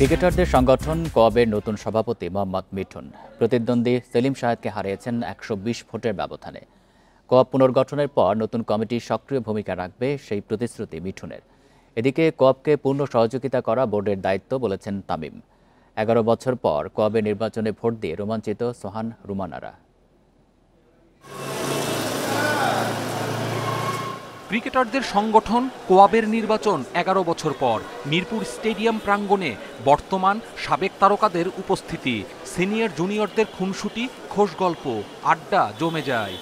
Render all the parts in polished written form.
ক্রিকেটারদের সংগঠন কোয়াবের নতুন সভাপতি মোহাম্মদ মিঠুন প্রতিদ্বন্দ্বী সেলিম শাহেদকে হারিয়েছেন ১২০ ভোটের ব্যবধানে। কোয়াব পুনর্গঠনের পর নতুন কমিটি সক্রিয় ভূমিকা রাখবে সেই প্রতিশ্রুতি মিঠুনের। এদিকে কোয়াবকে পূর্ণ সহযোগিতা করা বোর্ডের দায়িত্ব বলেছেন তামিম। ১১ বছর পর কোয়াবের নির্বাচনে ভোট দিয়ে রোমাঞ্চিত সোহান রুমানারা। ক্রিকেটারদের সংগঠন কোয়াবের নির্বাচন ১১ বছর পর মিরপুর স্টেডিয়াম প্রাঙ্গণে বর্তমান সাবেক তারকাদের উপস্থিতি। সিনিয়র জুনিয়রদের খুনসুটি, খোশগল্প, আড্ডা জমে যায়।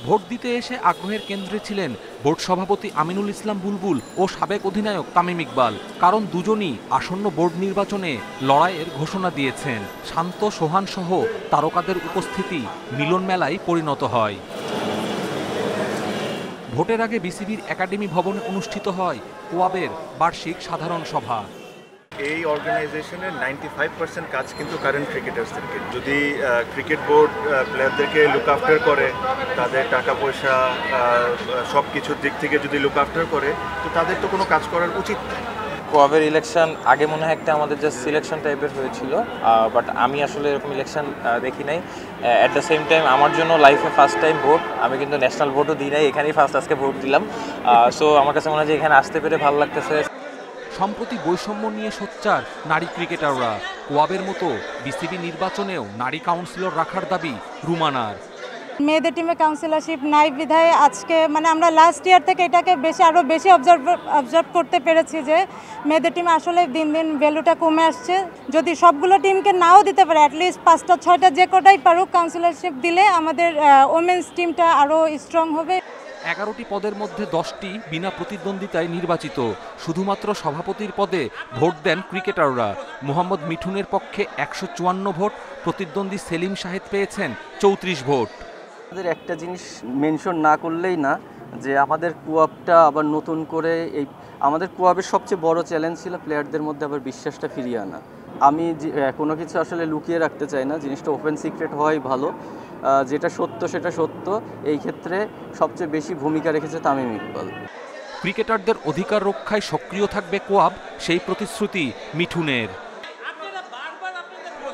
ভোট দিতে এসে আগ্রহের কেন্দ্রে ছিলেন বোর্ড সভাপতি আমিনুল ইসলাম বুলবুল ও সাবেক অধিনায়ক তামিম ইকবাল। কারণ দুজনই আসন্ন বোর্ড নির্বাচনে লড়াইয়ের ঘোষণা দিয়েছেন। শান্ত সোহান সহ তারকাদের উপস্থিতি মিলন মেলায় পরিণত হয়। ভোটের আগে বিসিবির একাডেমি ভবনে অনুষ্ঠিত হয় কোয়াবের বার্ষিক সাধারণ সভা। এই অর্গানাইজেশনের 95% কাজ কিন্তু কারেন্ট ক্রিকেটার্সদেরকে। যদি ক্রিকেট বোর্ড প্লেয়ারদেরকে লুক আফটার করে, তাদের টাকা পয়সা সব কিছুর দিক থেকে যদি লুক আফটার করে, তো তাদের তো কোনো কাজ করার উচিত নয়। কোয়াবের ইলেকশন আগে মনে হয় একটা আমাদের জাস্ট সিলেকশন টাইপের হয়েছিল, বাট আমি আসলে এরকম ইলেকশন দেখি নাই। অ্যাট দ্য সেম টাইম আমার জন্য লাইফে ফার্স্ট টাইম ভোট। আমি কিন্তু ন্যাশনাল ভোটও দিই নাই, এখানেই ফার্স্ট আজকে ভোট দিলাম। সো আমার কাছে মনে হয় যে এখানে আসতে পেরে ভালো লাগতেছে। সম্প্রতি বৈষম্য নিয়ে সোচ্চার নারী ক্রিকেটাররা। কোয়াবের মতো বিসিবি নির্বাচনেও নারী কাউন্সিলর রাখার দাবি রুমানার। মেয়েদের টিমে কাউন্সিলরশিপ নাই বিধায় আজকে আমরা লাস্ট ইয়ার থেকে এটাকে আরও বেশি অবজার্ভ করতে পেরেছি যে মেয়েদের টিমে আসলে দিন দিন ভ্যালুটা কমে আসছে। যদি সবগুলো টিমকে নাও দিতে পারে, অ্যাটলিস্ট 5টা 6টা যে কটাই পারুক কাউন্সিলরশিপ দিলে আমাদের ওমেন্স টিমটা আরও স্ট্রং হবে। 11টি পদের মধ্যে 10টি বিনা প্রতিদ্বন্দ্বিতায় নির্বাচিত। শুধুমাত্র সভাপতির পদে ভোট দেন ক্রিকেটাররা। মোহাম্মদ মিঠুনের পক্ষে 154 ভোট, প্রতিদ্বন্দ্বী সেলিম শাহেদ পেয়েছেন 34 ভোট। আমাদের একটা জিনিস মেনশন না করলেই না, যে আমাদের কোয়াবটা আবার নতুন করে আমাদের কোয়াবের সবচেয়ে বড় চ্যালেঞ্জ ছিল প্লেয়ারদের মধ্যে আবার বিশ্বাসটা ফিরিয়ে আনা। আমি কোনো কিছু আসলে লুকিয়ে রাখতে চাই না, জিনিসটা ওপেন সিক্রেট হওয়াই ভালো। যেটা সত্য সেটা সত্য। এই ক্ষেত্রে সবচেয়ে বেশি ভূমিকা রেখেছে তামিম ইকবাল। ক্রিকেটারদের অধিকার রক্ষায় সক্রিয় থাকবে কোয়াব, সেই প্রতিশ্রুতি মিঠুনের।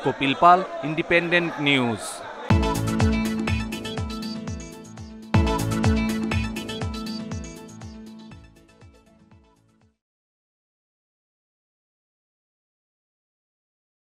কপিল পাল, ইন্ডিপেন্ডেন্ট নিউজ।